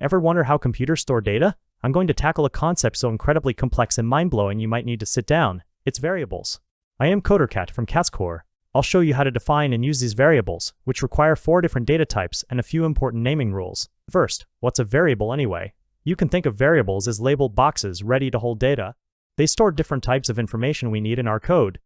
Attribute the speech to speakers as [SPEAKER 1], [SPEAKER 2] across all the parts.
[SPEAKER 1] Ever wonder how computers store data? I'm going to tackle a concept so incredibly complex and mind-blowing you might need to sit down. It's variables. I am KoderKat from KatzKore. I'll show you how to define and use these variables, which require 4 different data types and a few important naming rules. First, what's a variable anyway? You can think of variables as labeled boxes ready to hold data. They store different types of information we need in our code.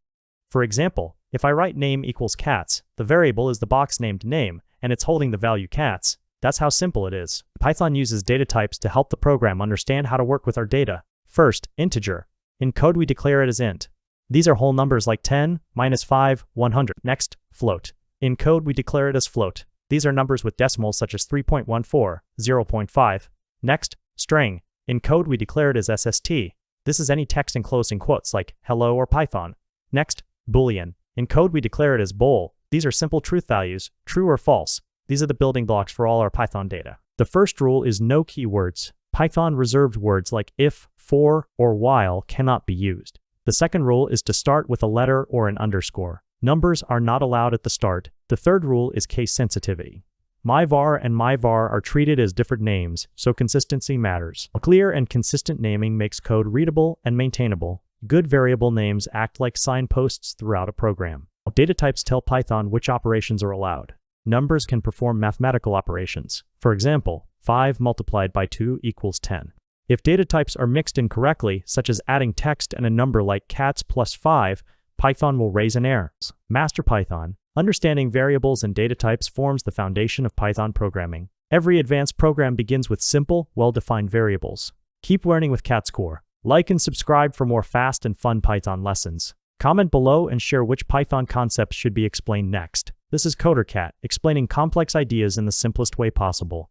[SPEAKER 1] For example, if I write name equals cats, the variable is the box named name, and it's holding the value cats. That's how simple it is. Python uses data types to help the program understand how to work with our data. First, integer. In code we declare it as int. These are whole numbers like 10, -5, 100. Next, float. In code we declare it as float. These are numbers with decimals such as 3.14, 0.5. Next, string. In code we declare it as SST. This is any text enclosed in quotes like hello or Python. Next, Boolean. In code we declare it as bool. These are simple truth values, true or false. These are the building blocks for all our Python data. The first rule is no keywords. Python reserved words like if, for, or while cannot be used. The second rule is to start with a letter or an underscore. Numbers are not allowed at the start. The third rule is case sensitivity. myvar and myvar are treated as different names, so consistency matters. Clear and consistent naming makes code readable and maintainable. Good variable names act like signposts throughout a program. Data types tell Python which operations are allowed. Numbers can perform mathematical operations. For example, 5 multiplied by 2 equals 10. If data types are mixed incorrectly, such as adding text and a number like cats plus 5, Python will raise an error. Master Python. Understanding variables and data types forms the foundation of Python programming. Every advanced program begins with simple, well-defined variables. Keep learning with KatzKore. Like and subscribe for more fast and fun Python lessons. Comment below and share which Python concepts should be explained next. This is KoderKat, explaining complex ideas in the simplest way possible.